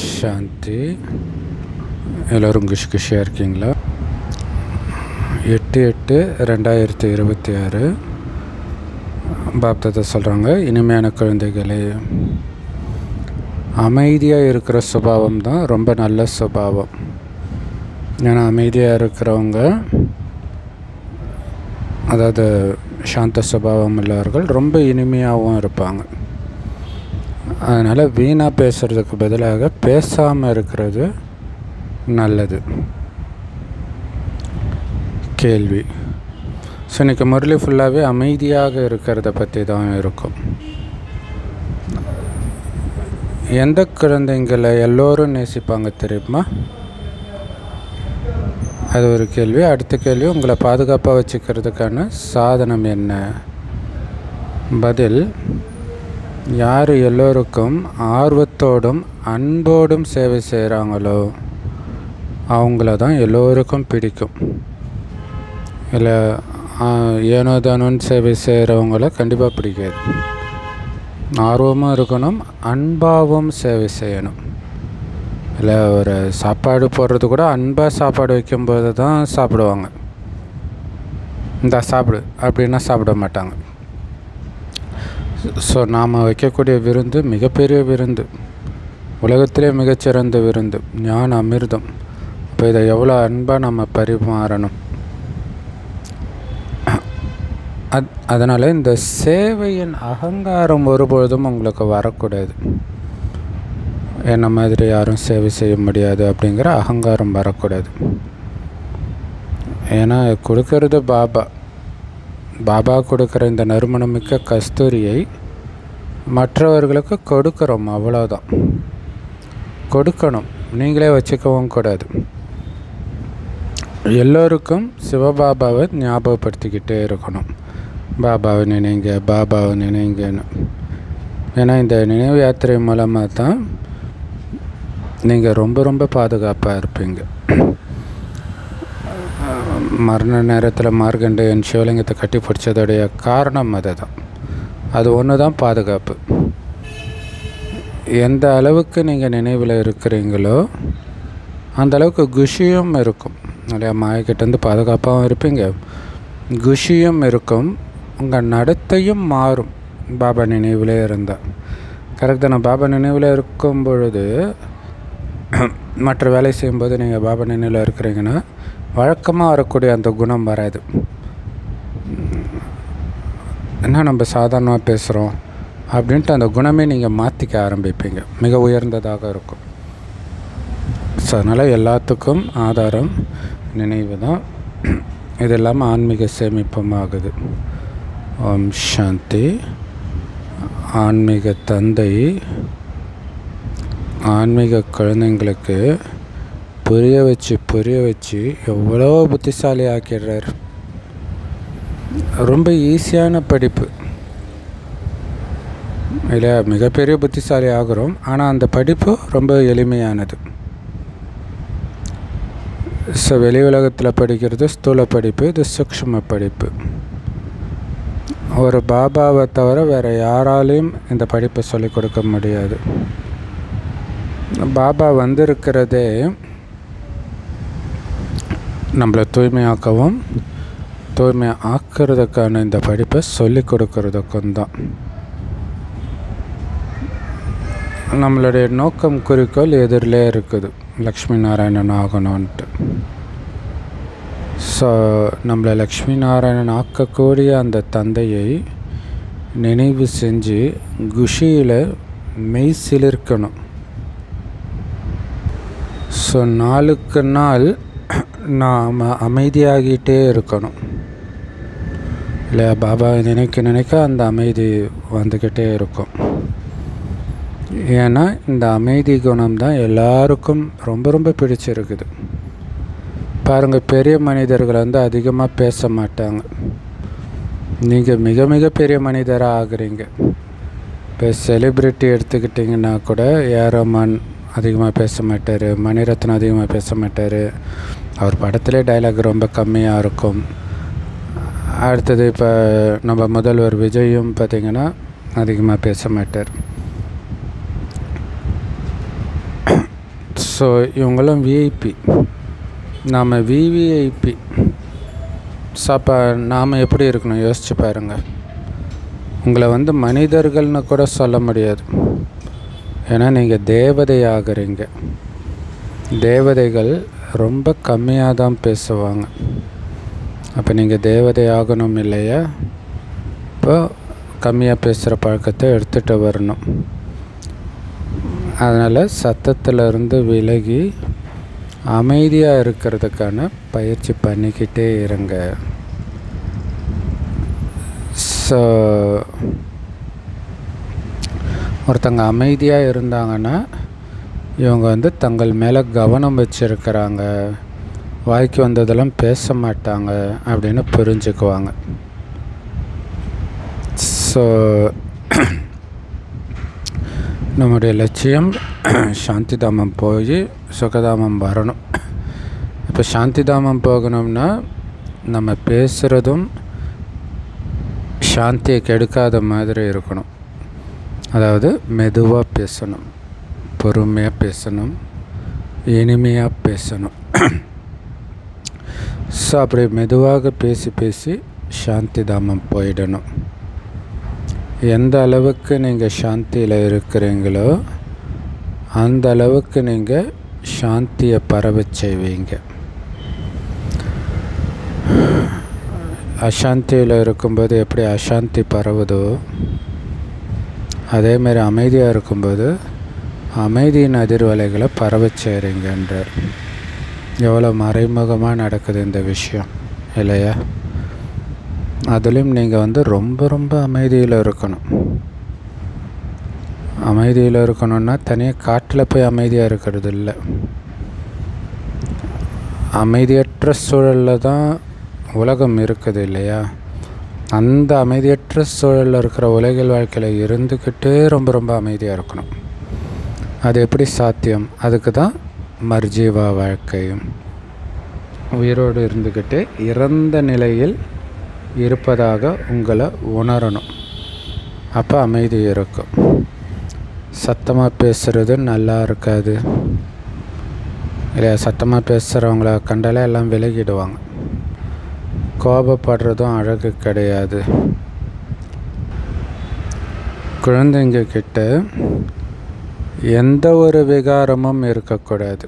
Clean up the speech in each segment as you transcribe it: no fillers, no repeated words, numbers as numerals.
சாந்தி. எல்லோரும் குஷியாக இருக்கீங்களா? 8/8/2026 பாப்தாதா சொல்கிறாங்க, இனிமையான குழந்தைகளே, அமைதியாக இருக்கிற சுபாவம் தான் ரொம்ப நல்ல சுபாவம். ஏன்னா அமைதியாக இருக்கிறவங்க, அதாவது சாந்த சுபாவம் உள்ளவர்கள் ரொம்ப இனிமையாகவும் இருப்பாங்க. அதனால் வீணாக பேசுகிறதுக்கு பதிலாக பேசாமல் இருக்கிறது நல்லது. கேள்வி. ஸோ இன்றைக்கி முரளி ஃபுல்லாகவே அமைதியாக இருக்கிறத பற்றி தான் இருக்கும். எந்த குழந்தைங்களை எல்லோரும் நேசிப்பாங்க தெரியுமா? அது ஒரு கேள்வி. அடுத்த கேள்வி, உங்களை பாதுகாப்பாக வச்சுக்கிறதுக்கான சாதனம் என்ன? பதில், யார் எல்லோருக்கும் ஆர்வத்தோடும் அன்போடும் சேவை செய்கிறாங்களோ அவங்கள தான் எல்லோருக்கும் பிடிக்கும். இல்லை ஏனோ தானோன்னு சேவை செய்கிறவங்கள கண்டிப்பாக பிடிக்காது. ஆர்வமும் இருக்கணும், அன்பாகவும் சேவை செய்யணும். இல்லை ஒரு சாப்பாடு போடுறது கூட அன்பாக சாப்பாடு வைக்கும்போது தான் சாப்பிடுவாங்க. இந்த சாப்பிடு அப்படின்னா சாப்பிட மாட்டாங்க. ஸோ நாம் வைக்கக்கூடிய விருந்து மிகப்பெரிய விருந்து, உலகத்திலே மிகச்சிறந்த விருந்து, ஞான அமிர்தம். இப்போ இதை எவ்வளோ அன்பாக நம்ம பரிமாறணும். அதனால் இந்த சேவையின் அகங்காரம் ஒருபொழுதும் உங்களுக்கு வரக்கூடாது. என்ன மாதிரி யாரும் சேவை செய்ய முடியாது அப்படிங்கிற அகங்காரம் வரக்கூடாது. ஏன்னா கொடுக்கறது பாபா கொடுக்குற இந்த நறுமணமிக்க கஸ்தூரியை மற்றவர்களுக்கு கொடுக்குறோம், அவ்வளோதான். கொடுக்கணும், நீங்களே வச்சுக்கவும் கூடாது. எல்லோருக்கும் சிவபாபாவை ஞாபகப்படுத்திக்கிட்டே இருக்கணும். பாபாவை நினைங்க, பாபாவை நினைங்கன்னு. ஏன்னா இந்த நினைவு யாத்திரை மூலமாக தான் நீங்கள் ரொம்ப ரொம்ப பாதுகாப்பாக இருப்பீங்க. மரண நேரத்தில் மார்கண்டேயன் சிவலிங்கத்தை கட்டி பிடிச்சதோடைய காரணம் அது தான். அது ஒன்று தான் பாதுகாப்பு. எந்த அளவுக்கு நீங்கள் நினைவில் இருக்கிறீங்களோ அந்த அளவுக்கு குஷியும் இருக்கும். நிறையா மாயக்கிட்டேருந்து பாதுகாப்பாகவும் இருப்பீங்க, குஷியும் இருக்கும். உங்கள் நடத்தையும் மாறும் பாபா நினைவில் இருந்தால். கரெக்ட் தானே? பாபா நினைவில் இருக்கும் பொழுது மற்ற வேலை செய்யும்போது நீங்கள் பாபா நினைவில் இருக்கிறீங்கன்னா வழக்கமாக வரக்கூடிய அந்த குணம் வராது. என்ன நம்ம சாதாரணமாக பேசுகிறோம் அப்படின்ட்டு அந்த குணமே நீங்கள் மாற்றிக்க ஆரம்பிப்பீங்க, மிக உயர்ந்ததாக இருக்கும். ஸோ அதனால் எல்லாத்துக்கும் ஆதாரம் நினைவு தான். இது இல்லாமல் ஆன்மீக சேமிப்பும் ஆகுது. ஓம் சாந்தி. ஆன்மீக தந்தை ஆன்மீக குழந்தைங்களுக்கு புரிய வச்சு எவ்வளோ புத்திசாலி ஆக்கிடுறார். ரொம்ப ஈஸியான படிப்பு இல்லை, மிகப்பெரிய புத்திசாலி ஆகிறோம். ஆனால் அந்த படிப்பு ரொம்ப எளிமையானது. ஸோ வெளி உலகத்தில் படிக்கிறது ஸ்தூல படிப்பு, இது சூக்ஷ்ம படிப்பு. ஒரு பாபாவை தவிர வேறு யாராலையும் இந்த படிப்பை சொல்லிக் கொடுக்க முடியாது. பாபா வந்திருக்கிறதே நம்மளை தூய்மையாக்கவும் தூய்மை ஆக்கிறதுக்கான இந்த படிப்பை சொல்லிக் கொடுக்கறதுக்கும் தான். நம்மளுடைய நோக்கம், குறிக்கோள் எதிரிலே இருக்குது, லக்ஷ்மி நாராயணன் ஆகணும்ன்ட்டு. ஸோ நம்மளை லக்ஷ்மி நாராயணன் ஆக்கக்கூடிய அந்த தந்தையை நினைவு செஞ்சு குஷியில் மெய் சிலிர்க்கணும். ஸோ நாளுக்கு நாள் நாம் அமைதியாகிட்டே இருக்கணும். இல்லையா? பாபாவை நினைக்க அந்த அமைதி வந்துக்கிட்டே இருக்கும். ஏன்னா இந்த அமைதி குணம் தான் எல்லாருக்கும் ரொம்ப ரொம்ப பிடிச்சிருக்குது. பாருங்கள், பெரிய மனிதர்கள் அதிகமாக பேச மாட்டாங்க. நீங்கள் மிக மிக பெரிய மனிதராக ஆகுறீங்க. இப்போ செலிப்ரிட்டி எடுத்துக்கிட்டிங்கன்னா கூட ஏஆர் ரஹ்மான் அதிகமாக பேச மாட்டார், மணிரத்னம் அதிகமாக பேச மாட்டார். அவர் படத்திலே டைலாக் ரொம்ப கம்மியாக இருக்கும். அடுத்தது இப்போ நம்ம முதல்வர் விஜயும் பார்த்திங்கன்னா அதிகமாக பேச மாட்டார். ஸோ இவங்களும் விஐபி, நாம் விவிஐபி. ஸோ அப்போ நாம் எப்படி இருக்கணும் யோசிச்சு பாருங்கள். உங்களை மனிதர்கள்னு கூட சொல்ல முடியாது, ஏன்னா நீங்கள் தேவதை ஆகிறீங்க. தேவதைகள் ரொம்ப கம்மியாக தான் பேசுவாங்க. அப்போ நீங்கள் தேவதை ஆகணும் இல்லையா? இப்போ கம்மியாக பேசுகிற பழக்கத்தை எடுத்துகிட்டு வரணும். அதனால் சத்தத்திலிருந்து விலகி அமைதியாக இருக்கிறதுக்கான பயிற்சி பண்ணிக்கிட்டே இருங்க. ஸோ ஒருத்தங்க அமைதியாக இருந்தாங்கன்னா இவங்க தங்கள் மேலே கவனம் வச்சுருக்கிறாங்க, வாய்க்கு வந்ததெல்லாம் பேச மாட்டாங்க அப்படின்னு புரிஞ்சுக்குவாங்க. ஸோ நம்முடைய லட்சியம் சாந்திதாமம் போய் சுகதாமம் வரணும். இப்போ சாந்திதாமம் போகணும்னா நம்ம பேசுகிறதும் சாந்தியை கெடுக்காத மாதிரி இருக்கணும். அதாவது மெதுவாக பேசணும், பொறுமையாக பேசணும், இனிமையாக பேசணும். ஸோ அப்படி மெதுவாக பேசி பேசி சாந்திதாமம் போயிடணும். எந்த அளவுக்கு நீங்கள் சாந்தியில் இருக்கிறீங்களோ அந்த அளவுக்கு நீங்கள் சாந்தியை பரவ செய்வீங்க. அசாந்தியில் இருக்கும்போது எப்படி அசாந்தி பரவுதோ அதேமாரி அமைதியாக இருக்கும்போது அமைதியின் அதிர்வலைகளை பரவ செய்கிறீங்கன்றார். எவ்வளோ மறைமுகமாக நடக்குது இந்த விஷயம் இல்லையா? அதுலேயும் நீங்கள் ரொம்ப ரொம்ப அமைதியில் இருக்கணும். அமைதியில் இருக்கணும்னா தனியாக காட்டில் போய் அமைதியாக இருக்கிறது இல்லை. அமைதியற்ற சூழலில் தான் உலகம் இருக்குது இல்லையா? அந்த அமைதியற்ற சூழலில் இருக்கிற உலகில் வாழ்க்கையில் இருந்துக்கிட்டே ரொம்ப ரொம்ப அமைதியாக இருக்கணும். அது எப்படி சாத்தியம்? அதுக்கு தான் மர்ஜீவா வாழ்க்கையும். உயிரோடு இருந்துக்கிட்டு இறந்த நிலையில் இருப்பதாக உங்களை உணரணும். அப்போ அமைதி இருக்கும். சத்தமாக பேசுகிறது நல்லா இருக்காது இல்லையா? சத்தமாக பேசுகிறவங்கள கண்டாலே எல்லாம் விலகிடுவாங்க. கோபப்படுறதும் அழகு கிடையாது. குழந்தைங்க கிட்ட எந்த ஒரு விகாரமும் இருக்கக்கூடாது,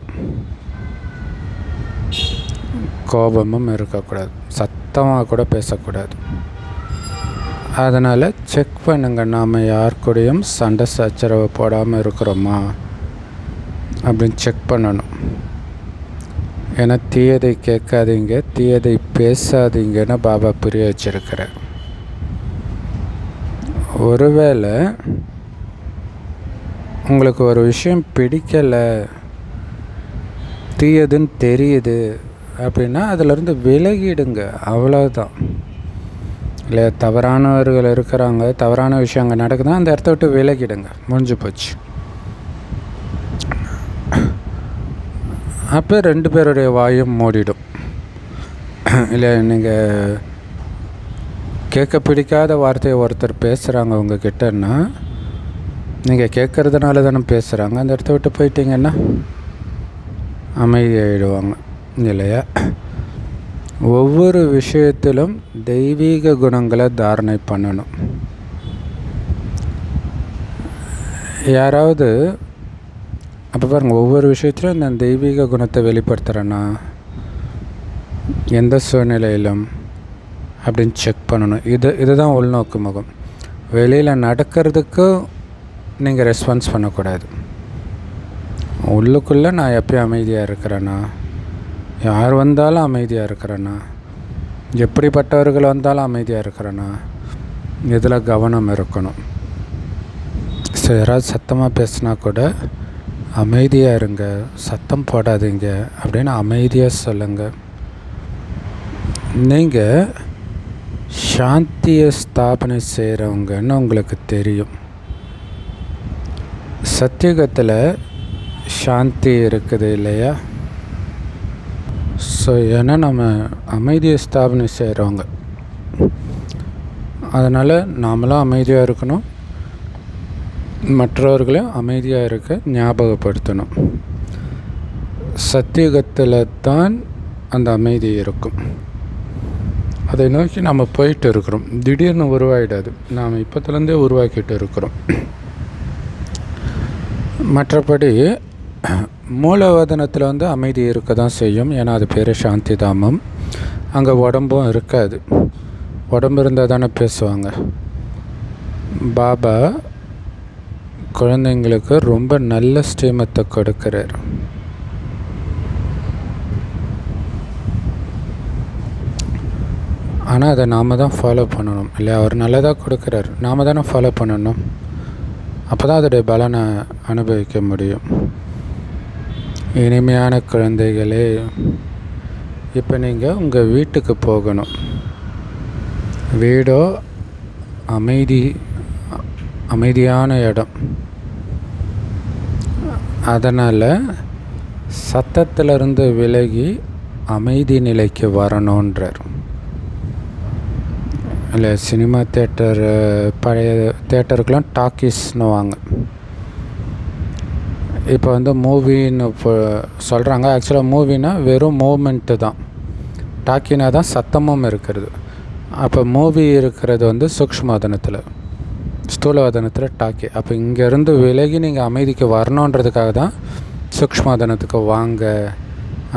கோபமும் இருக்கக்கூடாது, சத்தமாக கூட பேசக்கூடாது. அதனால் செக் பண்ணுங்க, நாம் யார் கூடயும் சண்டை சச்சரவு போடாமல் இருக்கிறோமா அப்படின்னு செக் பண்ணணும். ஏன்னா தீயதை கேட்காதீங்க, தீயதை பேசாதீங்கன்னு பாபா புரிய வச்சிருக்கிறேன். ஒருவேளை உங்களுக்கு ஒரு விஷயம் பிடிக்கலை, தீயதுன்னு தெரியுது அப்படின்னா அதிலிருந்து விலகிடுங்க, அவ்வளோதான் இல்லையா? தவறானவர்கள் இருக்கிறாங்க, தவறான விஷயம் அங்கே நடக்குதுன்னா அந்த இடத்த விட்டு விலகிடுங்க, முடிஞ்சு போச்சு. அப்போ 2 பேருடைய வாயும் மூடிடும் இல்லை? நீங்கள் கேட்க பிடிக்காத வார்த்தையை ஒருத்தர் பேசுகிறாங்க உங்ககிட்டன்னா நீங்கள் கேட்குறதுனால தானே பேசுகிறாங்க, அந்த இடத்த விட்டு போயிட்டீங்கன்னா அமைதியாகிடுவாங்க இல்லையா? ஒவ்வொரு விஷயத்திலும் தெய்வீக குணங்களை தாரணை பண்ணணும். யாராவது அப்போ பாருங்கள், ஒவ்வொரு விஷயத்திலும் இந்த தெய்வீக குணத்தை வெளிப்படுத்துகிறேன்னா எந்த சூழ்நிலையிலும் அப்படின்னு செக் பண்ணணும். இதுதான் உள்நோக்கு முகம். வெளியில் நடக்கிறதுக்கும் நீங்கள் ரெஸ்பான்ஸ் பண்ணக்கூடாது. உள்ளுக்குள்ளே நான் எப்பயும் அமைதியாக இருக்கிறேன்னா, யார் வந்தாலும் அமைதியாக இருக்கிறேன்னா, எப்படிப்பட்டவர்கள் வந்தாலும் அமைதியாக இருக்கிறேன்னா, இதில் கவனம் இருக்கணும். ஸோ யாராவது சத்தமாக பேசினா கூட அமைதியாக இருங்க, சத்தம் போடாதீங்க அப்படின்னு அமைதியாக சொல்லுங்கள். நீங்கள் சாந்தியை ஸ்தாபனை செய்கிறவங்கன்னு உங்களுக்கு தெரியும். சத்தியுகத்தில் சாந்தி இருக்குது இல்லையா? ஸோ ஏன்னா நம்ம அமைதியை ஸ்தாபனை செய்கிறவங்க, அதனால் நாமளும் அமைதியாக இருக்கணும், மற்றவர்களையும் அமைதியாக இருக்க ஞாபகப்படுத்தணும். சத்தியுகத்தில் தான் அந்த அமைதி இருக்கும். அதை நோக்கி நம்ம போயிட்டு இருக்கிறோம். திடீர்னு உருவாகிடாது, நாம் இப்போத்துலேருந்தே உருவாக்கிட்டு இருக்கிறோம். மற்றபடி மூலவதனத்தில் வந்து அமைதி இருக்க தான் செய்யும். ஏன்னா அது பேர் சாந்தி தாமம். அங்கே உடம்பும் இருக்காது. உடம்பு இருந்தால் தானே பேசுவாங்க. பாபா குழந்தைங்களுக்கு ரொம்ப நல்ல ஸ்ரீமத்தை கொடுக்குறார். ஆனால் அதை நாம் தான் ஃபாலோ பண்ணணும் இல்லையா? அவர் நல்லதாக கொடுக்குறாரு, நாம் தானே ஃபாலோ பண்ணணும். அப்போ தான் அதோடைய பலனை அனுபவிக்க முடியும். இனிமையான குழந்தைகளே, இப்போ நீங்கள் உங்கள் வீட்டுக்கு போகணும். வீடோ அமைதியான இடம். அதனால் சத்தத்திலிருந்து விலகி அமைதி நிலைக்கு வரணுன்றார். இல்லை, சினிமா தேட்டர், பழைய தேட்டருக்கெலாம் டாக்கீஸ்னு வாங்க. இப்போ வந்து மூவின்னு இப்போ சொல்கிறாங்க. ஆக்சுவலாக மூவினா வெறும் மூமெண்ட்டு தான். டாக்கினா தான் சத்தமும் இருக்கிறது. அப்போ மூவி இருக்கிறது வந்து சூக்ஷ்மவதனத்தில், ஸ்தூலவதனத்தில் டாக்கி. அப்போ இங்கேருந்து விலகி நீங்கள் அமைதிக்கு வரணுன்றதுக்காக தான் சூக்ஷ்மவதனத்துக்கு வாங்க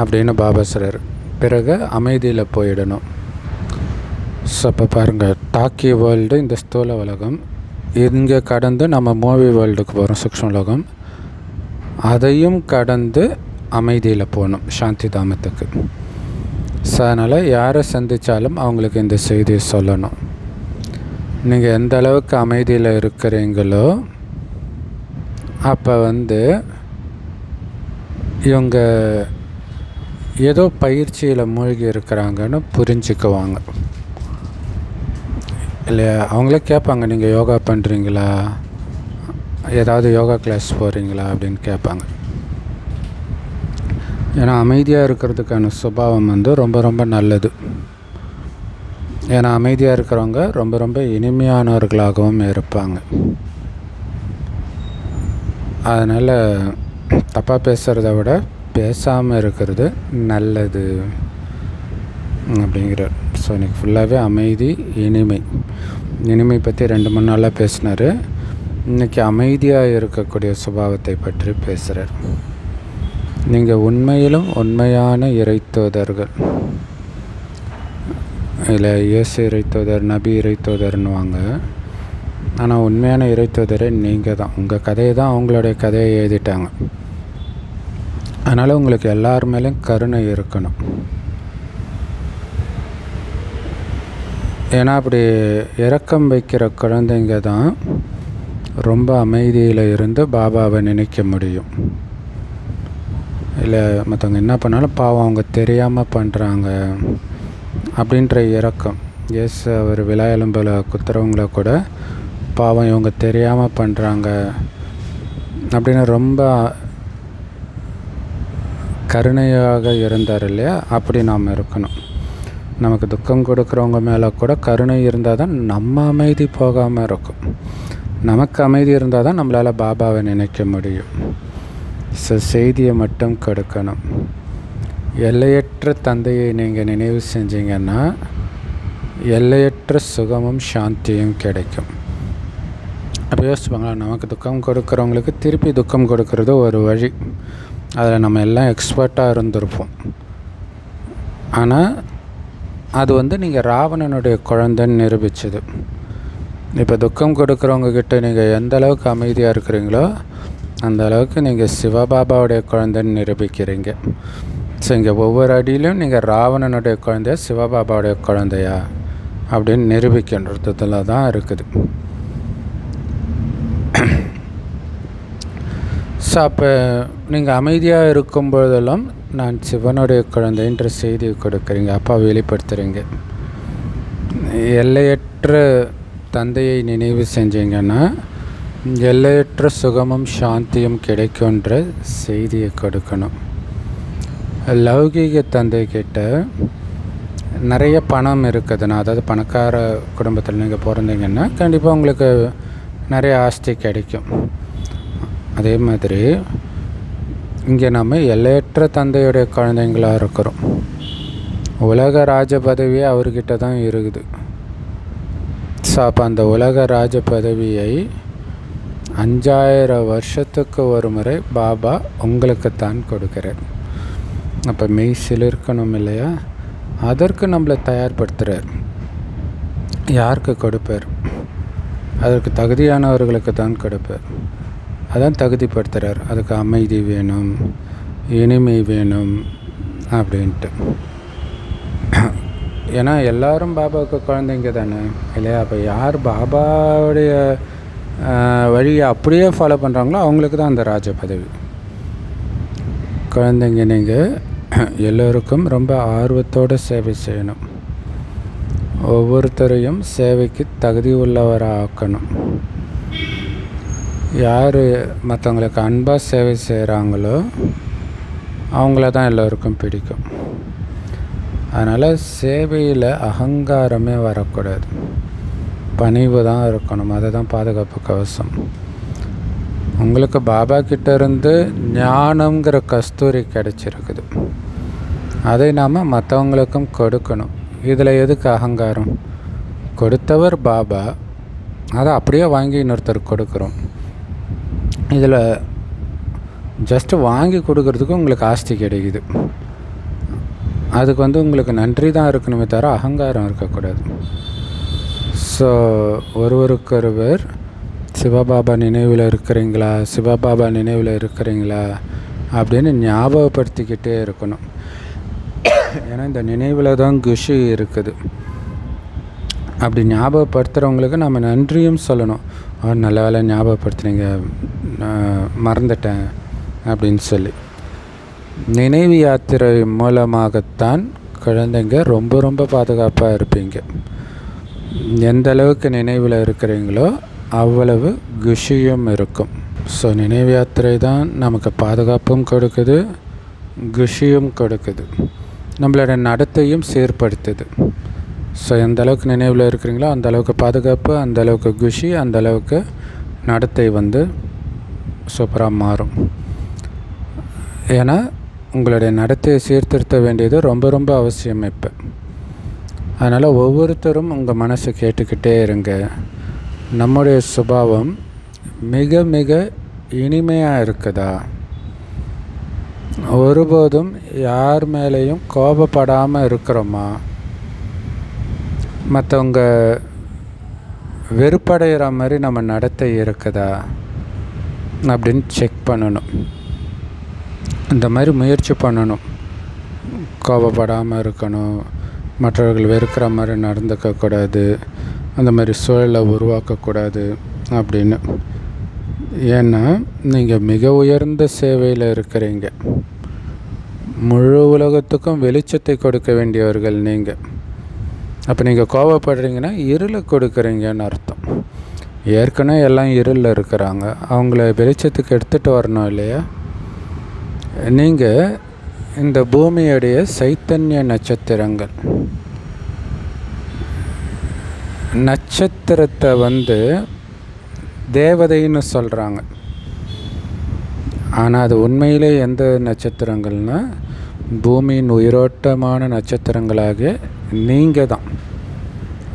அப்படின்னு பாபா சொல்கிறார். பிறகு அமைதியில் போயிடணும். ஸோ அப்போ பாருங்கள், டாக்கி வேர்ல்டு இந்த ஸ்தூல உலகம், இங்கே கடந்து நம்ம மூவி வேர்ல்டுக்கு போகிறோம், சூக்ஷ்ம உலகம். அதையும் கடந்து அமைதியில் போகணும், சாந்தி தாமத்துக்கு. ஸோ அதனால் யாரை சந்தித்தாலும் அவங்களுக்கு இந்த செய்தியை சொல்லணும். நீங்கள் எந்த அளவுக்கு அமைதியில் இருக்கிறீங்களோ அப்போ வந்து இவங்க ஏதோ பயிற்சியில் மூழ்கி இருக்கிறாங்கன்னு புரிஞ்சுக்குவாங்க இல்லையா? அவங்களே கேட்பாங்க, நீங்கள் யோகா பண்ணுறீங்களா, ஏதாவது யோகா கிளாஸ் போகிறீங்களா அப்படின்னு கேட்பாங்க. ஏன்னா அமைதியாக இருக்கிறதுக்கான சுபாவம் வந்து ரொம்ப ரொம்ப நல்லது. ஏன்னா அமைதியாக இருக்கிறவங்க ரொம்ப ரொம்ப இனிமையானவர்களாகவும் இருப்பாங்க. அதனால் தப்பாக பேசுகிறத விட பேசாமல் இருக்கிறது நல்லது அப்படிங்கிறார். ஸோ இன்றைக்கி ஃபுல்லாகவே அமைதி, இனிமை பற்றி 2-3 நாளாக பேசினார். இன்றைக்கி அமைதியாக இருக்கக்கூடிய சுபாவத்தை பற்றி பேசுகிறார். நீங்கள் உண்மையிலும் உண்மையான இறைத்தோதர்கள். இல்லை, இயேசு இறைத்தோதர், நபி இறைத்தோதர்னுவாங்க. ஆனால் உண்மையான இறைத்தோதரே நீங்கள் தான். உங்கள் கதையை தான் அவங்களுடைய கதையை எழுதிட்டாங்க. அதனால் உங்களுக்கு எல்லார் மேலேயும் கருணை இருக்கணும். ஏன்னா அப்படி இரக்கம் வைக்கிற குழந்தைங்க தான் ரொம்ப அமைதியில் இருந்து பாபாவை நினைக்க முடியும். இல்லை, மற்றவங்க என்ன பண்ணாலும் பாவம் அவங்க தெரியாமல் பண்ணுறாங்க அப்படின்ற இரக்கம். எஸ், அவர் விழா எலும்பில் குத்துறவங்கள கூட பாவம் இவங்க தெரியாமல் பண்ணுறாங்க அப்படின்னு ரொம்ப கருணையாக இருந்தார் இல்லையா? அப்படி நாம் இருக்கணும். நமக்கு துக்கம் கொடுக்குறவங்க மேலே கூட கருணை இருந்தால் தான் நம்ம அமைதி போகாமல் இருக்கும். நமக்கு அமைதி இருந்தால் தான் நம்மளால் பாபாவை நினைக்க முடியும். ஸோ செய்தியை மட்டும் கொடுக்கணும். எல்லையற்ற தந்தையை நீங்கள் நினைவு செஞ்சீங்கன்னா எல்லையற்ற சுகமும் சாந்தியும் கிடைக்கும். அப்போ யோசிச்சுப்பாங்களா, நமக்கு துக்கம் கொடுக்குறவங்களுக்கு திருப்பி துக்கம் கொடுக்கறது ஒரு வழி. அதில் நம்ம எல்லாம் எக்ஸ்பர்ட்டாக இருந்திருப்போம். ஆனால் அது வந்து நீங்கள் ராவணனுடைய குழந்தைன்னு நிரூபிச்சது. இப்போ துக்கம் கொடுக்குறவங்கக்கிட்ட நீங்கள் எந்த அளவுக்கு அமைதியாக இருக்கிறீங்களோ அந்த அளவுக்கு நீங்கள் சிவபாபாவுடைய குழந்தைன்னு நிரூபிக்கிறீங்க. ஸோ இங்கே ஒவ்வொரு அடியிலும் நீங்கள் ராவணனுடைய குழந்தையா சிவபாபாவுடைய குழந்தையா அப்படின்னு நிரூபிக்கின்றதுல தான் இருக்குது. ஸோ அப்போ நீங்கள் அமைதியாக இருக்கும் பொழுதெல்லாம் நான் சிவனுடைய குழந்தைன்ற செய்தியை கொடுக்குறீங்க, அப்பா வெளிப்படுத்துகிறீங்க. எல்லையற்ற தந்தையை நினைவு செஞ்சீங்கன்னா எல்லையற்ற சுகமும் சாந்தியும் கிடைக்குன்ற செய்தியை கொடுக்கணும். லௌகீக தந்தை கிட்ட நிறைய பணம் இருக்குதுன்னா, அதாவது பணக்கார குடும்பத்தில் நீங்கள் பிறந்தீங்கன்னா கண்டிப்பாக உங்களுக்கு நிறைய ஆஸ்தி கிடைக்கும். அதே மாதிரி இங்கே நம்ம எல்லையற்ற தந்தையுடைய குழந்தைங்களாக இருக்கிறோம். உலக ராஜ பதவி அவர்கிட்ட தான் இருக்குது. ஸோ அப்போ அந்த உலக ராஜ பதவியை 5000 வருஷத்துக்கு ஒரு முறை பாபா உங்களுக்குத்தான் கொடுக்குறார். அப்போ மெய்சில் இருக்கணும் இல்லையா? அதற்கு நம்மளை தயார்படுத்துகிறார். யாருக்கு கொடுப்பார்? அதற்கு தகுதியானவர்களுக்கு தான் கொடுப்பார். அதான் தகுதிப்படுத்துகிறார். அதுக்கு அமைதி வேணும், இனிமை வேணும் அப்படின்ட்டு. ஏன்னா எல்லோரும் பாபாவுக்கு குழந்தைங்க தானே இல்லையா? அப்போ யார் பாபாவுடைய வழியை அப்படியே ஃபாலோ பண்ணுறாங்களோ அவங்களுக்கு தான் அந்த ராஜ பதவி. குழந்தைங்க நீங்கள் எல்லோருக்கும் ரொம்ப ஆர்வத்தோடு சேவை செய்யணும். ஒவ்வொருத்தரையும் சேவைக்கு தகுதி உள்ளவராக ஆக்கணும். யார் மற்றவங்களுக்கு அன்பாக சேவை செய்கிறாங்களோ அவங்கள தான் எல்லோருக்கும் பிடிக்கும். அதனால் சேவையில் அகங்காரமே வரக்கூடாது, பணிவு தான் இருக்கணும். அதை தான் பாதுகாப்பு கவசம். உங்களுக்கு பாபா கிட்டேருந்து ஞானங்கிற கஸ்தூரி கிடச்சிருக்குது. அதை நாம் மற்றவங்களுக்கும் கொடுக்கணும். இதில் எதுக்கு அகங்காரம்? கொடுத்தவர் பாபா, அதை அப்படியே வாங்கி இன்னொருத்தருக்கு கொடுக்குறோம். இதில் ஜஸ்ட்டு வாங்கி கொடுக்கறதுக்கு உங்களுக்கு ஆஸ்தி கிடைக்குது. அதுக்கு உங்களுக்கு நன்றி தான் இருக்கணுமே தவிர அகங்காரம் இருக்கக்கூடாது. ஸோ ஒருவருக்கொருவர் சிவபாபா நினைவில் இருக்கிறீங்களா, சிவபாபா நினைவில் இருக்கிறீங்களா அப்படின்னு ஞாபகப்படுத்திக்கிட்டே இருக்கணும். ஏன்னா இந்த நினைவில் தான் குஷி இருக்குது. அப்படி ஞாபகப்படுத்துகிறவங்களுக்கு நம்ம நன்றியும் சொல்லணும். நல்ல வேலை ஞாபகப்படுத்துனீங்க, மறந்துட்டேன் அப்படின்னு சொல்லி. நினைவு யாத்திரை மூலமாகத்தான் குழந்தைங்க ரொம்ப ரொம்ப பாதுகாப்பாக இருப்பீங்க. எந்த அளவுக்கு நினைவில் இருக்கிறீங்களோ அவ்வளவு குஷியும் இருக்கும். ஸோ நினைவு யாத்திரை தான் நமக்கு பாதுகாப்பும் கொடுக்குது, குஷியும் கொடுக்குது, நம்மளோட நடத்தையும் சீர்படுத்துது. ஸோ எந்த அளவுக்கு நினைவில் இருக்கிறீங்களோ அந்த அளவுக்கு பாதுகாப்பு, அந்த அளவுக்கு குஷி, அந்த அளவுக்கு நடத்தை சூப்பராக மாறும். ஏன்னா உங்களுடைய நடத்தையை சீர்திருத்த வேண்டியது ரொம்ப ரொம்ப அவசியம் இப்போ. அதனால் ஒவ்வொருத்தரும் உங்கள் மனசை கேட்டுக்கிட்டே இருங்க. நம்முடைய சுபாவம் மிக மிக இனிமையாக இருக்குதா? ஒருபோதும் யார் மேலேயும் கோபப்படாமல் இருக்கிறோமா? மற்றவங்க வெறுப்படைகிற மாதிரி நம்ம நடத்தை இருக்குதா அப்படின்னு செக் பண்ணணும். இந்த மாதிரி முயற்சி பண்ணணும். கோபப்படாமல் இருக்கணும், மற்றவர்கள் வெறுக்கிற மாதிரி நடந்துக்கக்கூடாது, அந்த மாதிரி சூழலை உருவாக்கக்கூடாது அப்படின்னு. ஏன்னா நீங்கள் மிக உயர்ந்த சேவையில் இருக்கிறீங்க. முழு உலகத்துக்கும் வெளிச்சத்தை கொடுக்க வேண்டியவர்கள் நீங்கள். அப்போ நீங்கள் கோபப்படுறீங்கன்னா இருளை கொடுக்குறீங்கன்னு அர்த்தம். ஏற்கனவே எல்லாம் இருளில் இருக்கிறாங்க, அவங்கள வெளிச்சத்துக்கு எடுத்துகிட்டு வரணும் இல்லையா? நீங்கள் இந்த பூமியுடைய சைத்தன்ய நட்சத்திரங்கள். நட்சத்திரத்தை தேவதைன்னு சொல்கிறாங்க. ஆனால் அது உண்மையிலே எந்த நட்சத்திரங்கள்னால் பூமியின் உயிரோட்டமான நட்சத்திரங்களாக நீங்கள் தான்.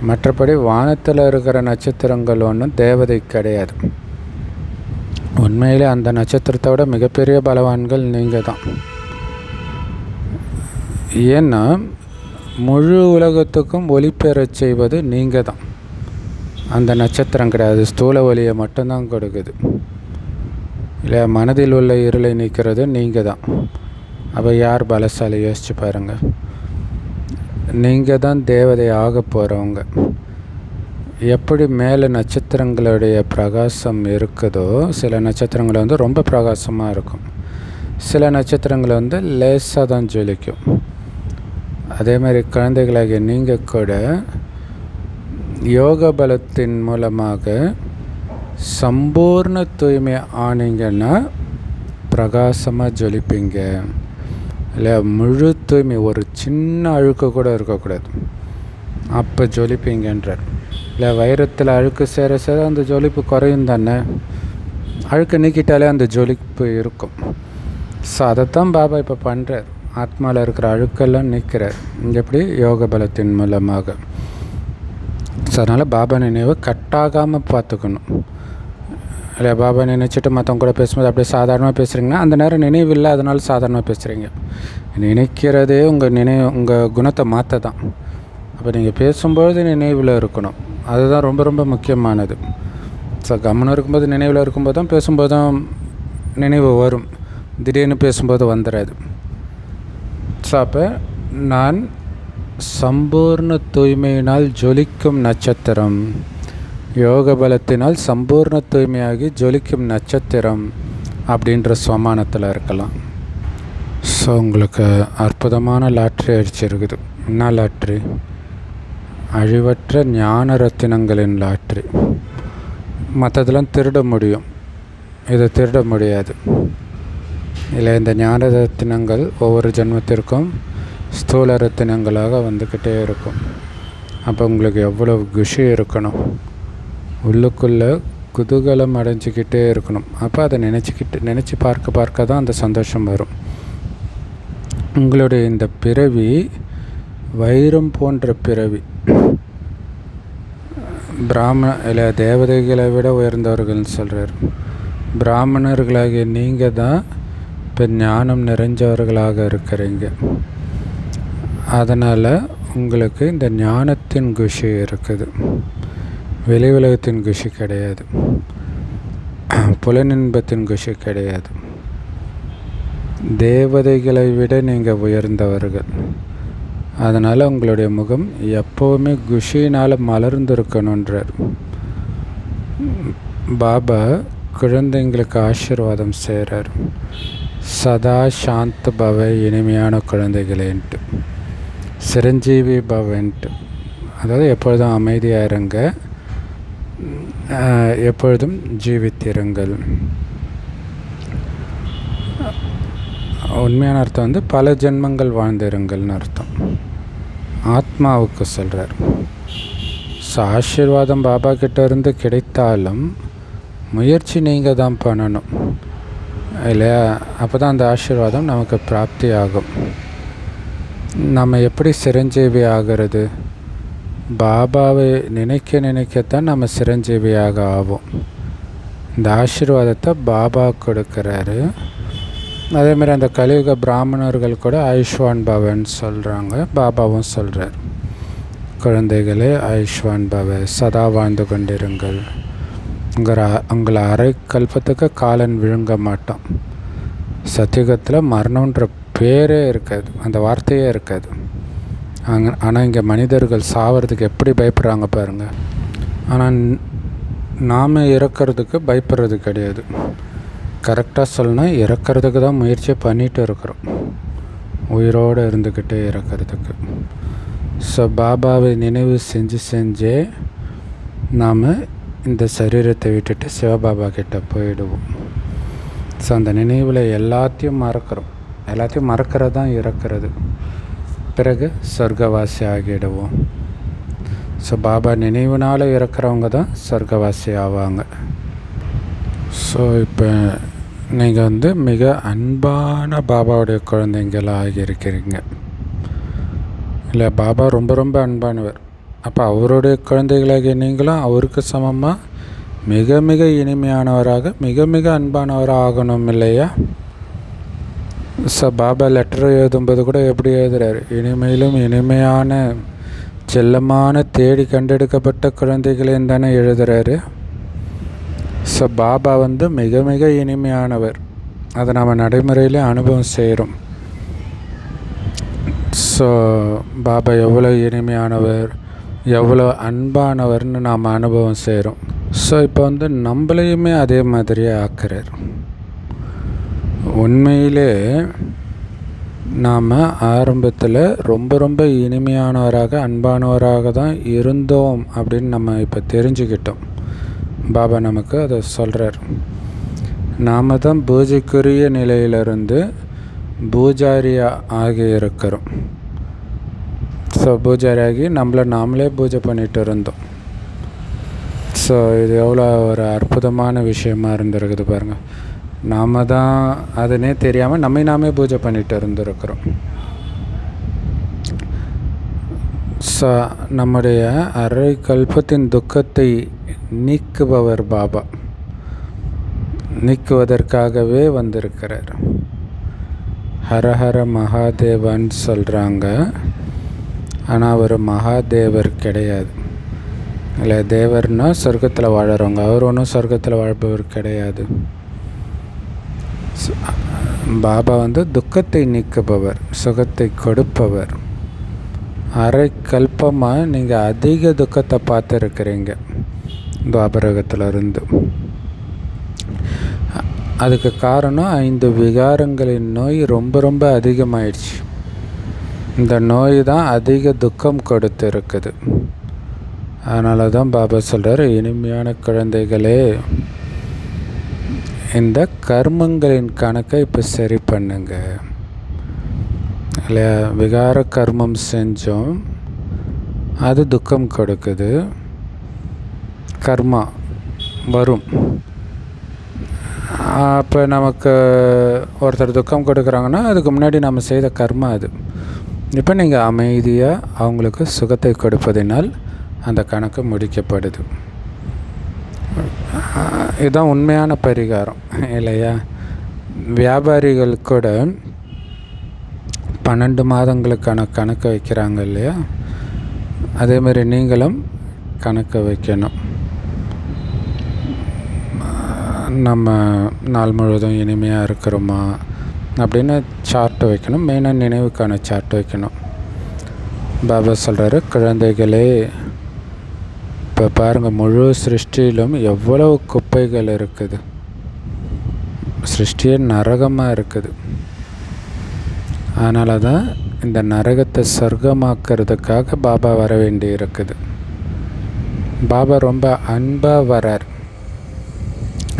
மற்றபடி வானத்தில் இருக்கிற நட்சத்திரங்கள் ஒன்றும் தேவதை கிடையாது. உண்மையிலே அந்த நட்சத்திரத்தோட மிகப்பெரிய பலவான்கள் நீங்கள் தான். ஏன்னா முழு உலகத்துக்கும் ஒளி பெறச் செய்வது நீங்கள் தான். அந்த நட்சத்திரம் கிடையாது, ஸ்தூல ஒளியை மட்டும்தான் கொடுக்குது இல்லையா? மனதில் உள்ள இருளை நீக்கிறது நீங்கள் தான். அப்போ யார் பலசாலி? யோசிச்சு பாருங்கள். நீங்கள் தான் தேவதை ஆக போகிறவங்க. எப்படி மேலே நட்சத்திரங்களுடைய பிரகாசம் இருக்குதோ, சில நட்சத்திரங்கள் ரொம்ப பிரகாசமாக இருக்கும், சில நட்சத்திரங்கள் லேசாக தான் ஜொலிக்கும். அதே மாதிரி குழந்தைகளாகிய நீங்கள் கூட யோக பலத்தின் மூலமாக சம்பூர்ண தூய்மை ஆனீங்கன்னா பிரகாசமாக ஜொலிப்பீங்க இல்லை? முழு தூய்மை, ஒரு சின்ன அழுக்கு கூட இருக்கக்கூடாது, அப்போ ஜொலிப்பீங்கன்றார். இல்லை வைரத்தில் அழுக்கு சேர சேர அந்த ஜொலிப்பு குறையும் தானே. அழுக்கு நீக்கிட்டாலே அந்த ஜொலிப்பு இருக்கும். ஸோ அதைத்தான் பாபா இப்போ பண்ணுறார். ஆத்மாவில் இருக்கிற அழுக்கெல்லாம் நீக்கிறார். எப்படி? யோக பலத்தின் மூலமாக. ஸோ அதனால் பாபா நினைவை கட்டாகாமல் பார்த்துக்கணும். இல்லை பாபா நினைச்சிட்டு மற்றவங்க கூட பேசும்போது அப்படியே சாதாரணமாக பேசுகிறீங்கன்னா அந்த நேரம் நினைவு இல்லை, அதனால சாதாரணமாக பேசுகிறீங்க. நினைக்கிறதே உங்கள் குணத்தை மாற்ற தான். அப்போ நீங்கள் பேசும்பொழுது நினைவில் இருக்கணும். அதுதான் ரொம்ப ரொம்ப முக்கியமானது. ஸோ கவனம் இருக்கும்போது நினைவில் இருக்கும்போது தான் பேசும்போது தான் நினைவு வரும். திடீர்னு பேசும்போது வந்துடாது. ஸோ அப்போ நான் சம்பூர்ண தூய்மையினால் ஜொலிக்கும் நட்சத்திரம், யோக பலத்தினால் சம்பூர்ண தூய்மையாகி ஜொலிக்கும் நட்சத்திரம் அப்படின்ற சமானத்தில் இருக்கலாம். ஸோ உங்களுக்கு அற்புதமான லாட்ரி அடிச்சிருக்குது. என்ன லாட்ரி? அழிவற்ற ஞான ரத்தினங்களின் லாட்ரி. மற்றதெல்லாம் திருட முடியும், இதை திருட முடியாது. இல்லை, இந்த ஞான ரத்தினங்கள் ஒவ்வொரு ஜென்மத்திற்கும் ஸ்தூல ரத்தினங்களாக வந்துக்கிட்டே இருக்கும். அப்போ உங்களுக்கு எவ்வளோ குஷி இருக்கணும், உள்ளுக்குள்ளே குதூகலம் அடைஞ்சிக்கிட்டே இருக்கணும். அப்போ அதை நினச்சி பார்க்க தான் அந்த சந்தோஷம் வரும். உங்களுடைய இந்த பிறவி வைரம் போன்ற பிறவி. இல்லை, தேவதைகளை விட உயர்ந்தவர்கள்னு சொல்கிறார். பிராமணர்களாகிய நீங்கள் தான் இப்போ ஞானம் நிறைஞ்சவர்களாக இருக்கிறீங்க. அதனால் உங்களுக்கு இந்த ஞானத்தின் குஷி இருக்குது, வெளி உலகத்தின் குஷி கிடையாது, புலனின்பத்தின் குஷி கிடையாது. தேவதைகளை விட நீங்கள் உயர்ந்தவர்கள். அதனால் உங்களுடைய முகம் எப்போவுமே குஷினால் மலர்ந்திருக்கணுன்றார் பாபா. குழந்தைங்களுக்கு ஆசீர்வாதம் செய்கிறார். சதா சாந்த பவ, இனிமையான குழந்தைகளேன்ட்டு, சிரஞ்சீவி பவன்ட்டு. அதாவது எப்பொழுதும் அமைதியாக இருங்க, எப்பொழுதும் ஜீவித்திருங்கள். உண்மையான அர்த்தம் வந்து பல ஜென்மங்கள் வாழ்ந்திருங்கள்னு அர்த்தம். ஆத்மாவுக்கு சொல்கிறார். ஸோ ஆசீர்வாதம் பாபா கிட்ட இருந்து கிடைத்தாலும் முயற்சி நீங்கள் தான் பண்ணணும் இல்லையா? அப்போ தான் அந்த ஆசீர்வாதம் நமக்கு பிராப்தி ஆகும். நம்ம எப்படி சிரஞ்சீவி ஆகிறது? பாபாவை நினைக்கத்தான் நம்ம சிரஞ்சீவியாக ஆவோம். இந்த ஆசீர்வாதத்தை பாபா கொடுக்குறாரு. அதேமாதிரி அந்த கலியுக பிராமணர்கள் கூட ஆயுஷ்வான் பவன்னு சொல்கிறாங்க. பாபாவும் சொல்கிறார், குழந்தைகளே ஆயுஷ்வான் பவ, சதா வாழ்ந்து கொண்டிருங்கள். உங்களை அரை கல்பத்துக்கு காலன் விழுங்க மாட்டோம். சத்தியுகத்தில் மரணன்ற பேரே இருக்காது, அந்த வார்த்தையே இருக்காது. ஆனால் இங்கே மனிதர்கள் சாவறதுக்கு எப்படி பயப்படுறாங்க பாருங்கள். ஆனால் நாம் இறக்கிறதுக்கு பயப்படுறது கிடையாது. கரெக்டாக சொல்லணும், இறக்கிறதுக்கு தான் முயற்சியை பண்ணிகிட்டு இருக்கிறோம், உயிரோடு இருந்துக்கிட்டே இறக்கிறதுக்கு. ஸோ பாபாவை நினைவு செஞ்சே நாம் இந்த சரீரத்தை விட்டுட்டு சிவபாபா கிட்ட போயிடுவோம். ஸோ அந்த நினைவில் எல்லாத்தையும் மறக்கிறது தான் இறக்கிறது. பிறகு சொர்க்கவாசி ஆகிடுவோம். ஸோ பாபா நினைவுனால் இறக்குறவங்க தான் சொர்க்கவாசி ஆவாங்க. ஸோ இப்போ நீங்கள் வந்து மிக அன்பான பாபாவுடைய குழந்தைங்களாக ஆகியிருக்கிறீங்க இல்லை? பாபா ரொம்ப ரொம்ப அன்பானவர். அப்போ அவருடைய குழந்தைகளாகிய நீங்களும் அவருக்கு சமமாக மிக மிக இனிமையானவராக மிக மிக அன்பானவராக ஆகணும் இல்லையா? ஸோ பாபா லெட்டர் எழுதும்போது கூட எப்படி எழுதுகிறார்? இனிமையிலும் இனிமையான செல்லமான தேடி கண்டெடுக்கப்பட்ட குழந்தைகளேன்னு தானே எழுதுகிறாரு. ஸோ பாபா வந்து மிக மிக இனிமையானவர். அதை நம்ம நடைமுறையிலே அனுபவம் செய்கிறோம். ஸோ பாபா எவ்வளோ இனிமையானவர், எவ்வளோ அன்பானவர்னு நாம் அனுபவம் செய்கிறோம். ஸோ இப்போ வந்து நம்மளையுமே அதே மாதிரியே ஆக்குறார். உண்மையிலே நாம் ஆரம்பத்தில் ரொம்ப ரொம்ப இனிமையானவராக அன்பானவராக தான் இருந்தோம் அப்படின்னு நம்ம இப்போ தெரிஞ்சுக்கிட்டோம். பாபா நமக்கு அதை சொல்கிறார். நாம் தான் பூஜைக்குரிய நிலையிலிருந்து பூஜாரியாக ஆகி இருக்கிறோம். ஸோ பூஜாரியாகி நம்மளை நாமளே பூஜை பண்ணிகிட்டு இருந்தோம். ஸோ இது எவ்வளோ ஒரு அற்புதமான விஷயமா இருந்திருக்குது பாருங்கள். நாம் தான் அதுனே தெரியாமல் நாமே பூஜை பண்ணிட்டு இருந்திருக்கிறோம். நம்முடைய அரை கல்பத்தின் துக்கத்தை நீக்குபவர் பாபா, நீக்குவதற்காகவே வந்திருக்கிறார். ஹரஹர மகாதேவன்னு சொல்கிறாங்க, ஆனால் அவர் மகாதேவர் கிடையாது. இல்லை, தேவர்னால் சொர்க்கத்தில் வாழறவங்க, அவர் ஒன்றும் சொர்க்கத்தில் வாழ்பவர் கிடையாது. பாபா துக்கத்தை நீக்குபவர், சுகத்தை கொடுப்பவர். அரை கல்பமாக நீங்கள் அதிக துக்கத்தை பார்த்துருக்கிறீங்க துவாபரகத்திலிருந்து. அதுக்கு காரணம் 5 விகாரங்களின் நோய் ரொம்ப அதிகமாயிடுச்சு. இந்த நோய் தான் அதிக துக்கம் கொடுத்து இருக்குது. அதனால தான் பாபா சொல்கிறார், இனிமையான குழந்தைகளே, இந்த கர்மங்களின் கணக்கை இப்போ சரி பண்ணுங்க. இல்லையா, விகார கர்மம் செஞ்சோம், அது துக்கம் கொடுக்குது. கர்மா வரும். அப்போ நமக்கு ஒருத்தர் துக்கம் கொடுக்குறாங்கன்னா அதுக்கு முன்னாடி நம்ம செய்த கர்மா அது. இப்போ நீங்கள் அமைதியாக அவங்களுக்கு சுகத்தை கொடுப்பதினால் அந்த கணக்கு முடிக்கப்படுது. இதுதான் உண்மையான பரிகாரம், இல்லையா? வியாபாரிகள் கூட 12 மாதங்களுக்கான கணக்கு வைக்கிறாங்க, இல்லையா? அதேமாதிரி நீங்களும் கணக்கு வைக்கணும். நம்ம நாள் முழுவதும் இனிமையாக இருக்கிறோமா அப்படின்னு சார்ட் வைக்கணும். மெயினாக நினைவுக்கான சார்ட் வைக்கணும். பாபா சொல்கிறாரு, குழந்தைகளே, இப்போ பாருங்கள், முழு சிருஷ்டியிலும் எவ்வளவு குப்பைகள் இருக்குது. சிருஷ்டியே நரகமாக இருக்குது. அதனால தான் இந்த நரகத்தை சொர்க்கமாக்குறதுக்காக பாபா வர வேண்டி இருக்குது. பாபா ரொம்ப அன்பாக வரார்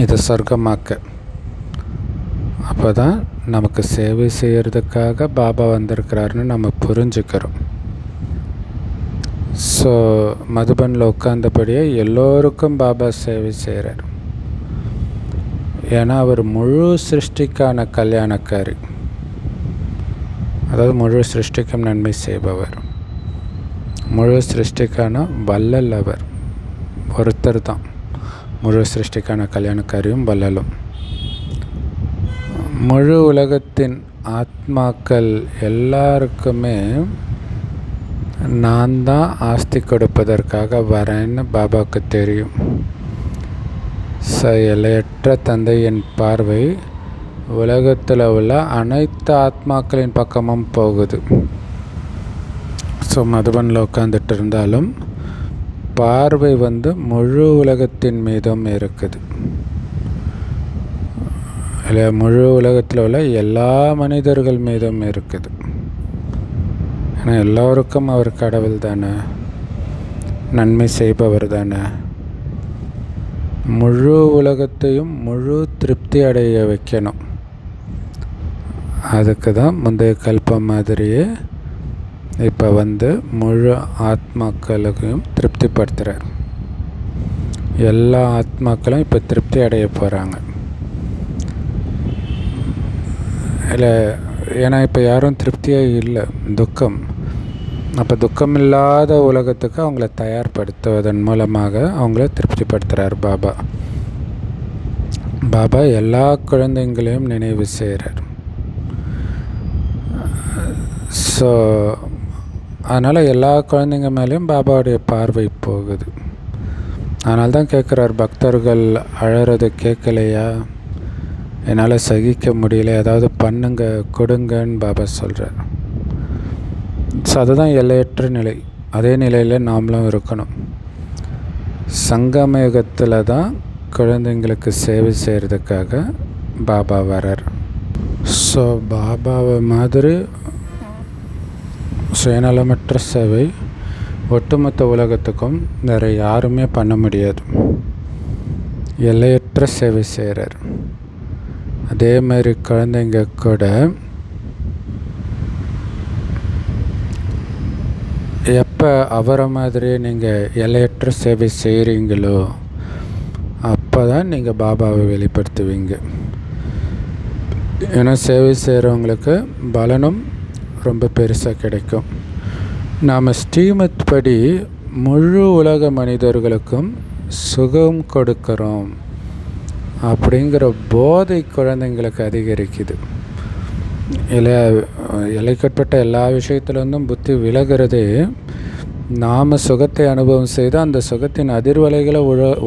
இதை சொர்க்கமாக்க. அப்போ தான் நமக்கு சேவை செய்கிறதுக்காக பாபா வந்திருக்கிறாருன்னு நம்ம புரிஞ்சுக்கிறோம். ஸோ மதுபனில் உட்கார்ந்தபடியே எல்லோருக்கும் பாபா சேவை செய்கிறார். ஏன்னா அவர் முழு சிருஷ்டிக்கான கல்யாணக்காரி, அதாவது முழு சிருஷ்டிக்கும் நன்மை செய்பவர், முழு சிருஷ்டிக்கான வள்ளல். அவர் ஒருத்தர் தான் முழு சிருஷ்டிக்கான கல்யாணக்காரியும் வள்ளலும். முழு உலகத்தின் ஆத்மாக்கள் எல்லாருக்குமே நான் தான் ஆஸ்தி கொடுப்பதற்காக வரேன்னு பாபாவுக்கு தெரியும். எல்லையற்ற தந்தையின் பார்வை உலகத்தில் உள்ள அனைத்து ஆத்மாக்களின் பக்கமும் போகுது. ஸோ மதுபனில் உட்காந்துட்டு இருந்தாலும் பார்வை முழு உலகத்தின் மீதும் இருக்குது, இல்லை? முழு உலகத்தில் உள்ள எல்லா மனிதர்கள் மீதும் இருக்குது. ஏன்னா எல்லோருக்கும் அவர் கடவுள் தானே, நன்மை செய்பவர் தானே. முழு உலகத்தையும் முழு திருப்தி அடைய வைக்கணும். அதுக்கு தான் முந்தைய கல்பம் மாதிரியே இப்போ முழு ஆத்மாக்களையும் திருப்திப்படுத்துகிறார். எல்லா ஆத்மாக்களும் இப்போ திருப்தி அடைய போகிறாங்க, இல்லை? ஏன்னா இப்போ யாரும் திருப்தியாக இல்லை, துக்கம். அப்போ துக்கம் இல்லாத உலகத்துக்கு அவங்கள தயார்படுத்துவதன் மூலமாக அவங்கள திருப்திப்படுத்துகிறார் பாபா. பாபா எல்லா குழந்தைங்களையும் நினைவு செய்கிறார். ஸோ அதனால் எல்லா குழந்தைங்க மேலேயும் பாபாவுடைய பார்வை போகுது. அதனால தான் கேட்குறார், பக்தர்கள் அழறது கேட்கலையா, என்னால் சகிக்க முடியல, ஏதாவது பண்ணுங்க, கொடுங்கன்னு பாபா சொல்கிறார். ஸோ அதுதான் எல்லையற்ற நிலை. அதே நிலையில் நாமளும் இருக்கணும். சங்கமயுகத்தில் தான் குழந்தைங்களுக்கு சேவை செய்கிறதுக்காக பாபா வரார். ஸோ பாபாவை மாதிரி சுயநலமற்ற சேவை ஒட்டுமொத்த உலகத்துக்கும் வேறு யாருமே பண்ண முடியாது. எல்லையற்ற சேவை செய்கிறார். அதே மாதிரி குழந்தைங்க கூட எப்போ அவரை மாதிரியே நீங்கள் எல்லையற்ற சேவை செய்கிறீங்களோ அப்போ தான் நீங்கள் பாபாவை வெளிப்படுத்துவீங்க. ஏன்னா சேவை செய்கிறவங்களுக்கு பலனும் ரொம்ப பெருசாக கிடைக்கும். நாம் ஸ்ரீமத் படி முழு உலக மனிதர்களுக்கும் சுகம் கொடுக்குறோம் அப்படிங்கிற போதை குழந்தைங்களுக்கு அதிகரிக்குது. இலைக்கட்பட்ட எல்லா விஷயத்துலேருந்தும் புத்தி விலகிறதே நாம் சுகத்தை அனுபவம் செய்து அந்த சுகத்தின் அதிர்வலைகளை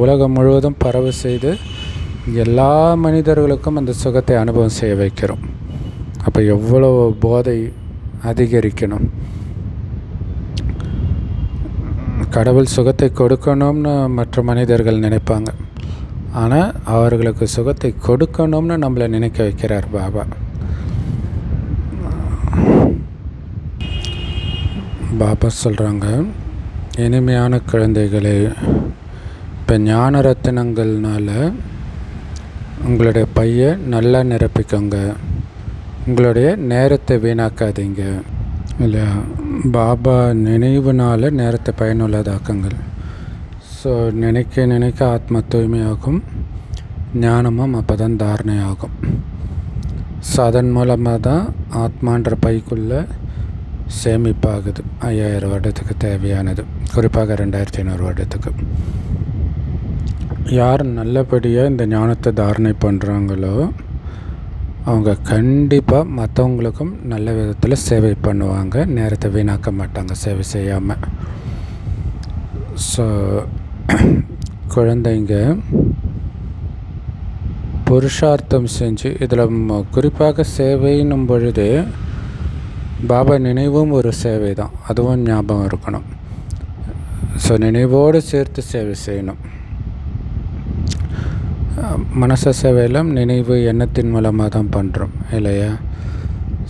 உலகம் முழுவதும் பரவ செய்து எல்லா மனிதர்களுக்கும் அந்த சுகத்தை அனுபவம் செய்ய வைக்கிறோம். அப்போ எவ்வளோ போதை அதிகரிக்கணும். கடவுள் சுகத்தை கொடுக்கணும்னு மற்ற மனிதர்கள் நினைப்பாங்க, ஆனால் அவர்களுக்கு சுகத்தை கொடுக்கணும்னு நம்மளை நினைக்க வைக்கிறார் பாபா. பாபா சொல்கிறாங்க, இனிமையான குழந்தைகளே, இப்போ ஞான ரத்தினங்கள்னால உங்களுடைய பையை நல்லா நிரப்பிக்கோங்க, உங்களுடைய நேரத்தை வீணாக்காதீங்க இல்லையா. பாபா நினைவுனால் நேரத்தை பயனுள்ளதாக்குங்கள். ஸோ நினைக்க நினைக்க ஆத்மா தூய்மையாகும், ஞானமும் அப்போ தான் தாரணையாகும். ஸோ அதன் மூலமாக தான் ஆத்மான்ற பைக்குள்ளே சேமிப்பாகுது 5000 வருடத்துக்கு தேவையானது, குறிப்பாக 2500 வருடத்துக்கு. யார் நல்லபடியாக இந்த ஞானத்தை தாரணை பண்ணுறாங்களோ அவங்க கண்டிப்பாக மற்றவங்களுக்கும் நல்ல விதத்தில் சேவை பண்ணுவாங்க, நேரத்தை வீணாக்க மாட்டாங்க சேவை செய்யாமல். ஸோ குழந்தைங்க புருஷார்த்தம் செஞ்சு, இதில் குறிப்பாக சேவைன்னும் பொழுது பாபா நினைவும் ஒரு சேவை தான், அதுவும் ஞாபகம் இருக்கணும். ஸோ நினைவோடு சேர்த்து சேவை செய்யணும். மனச சேவையெல்லாம் நினைவு எண்ணத்தின் மூலமாக தான் பண்ணுறோம் இல்லையா.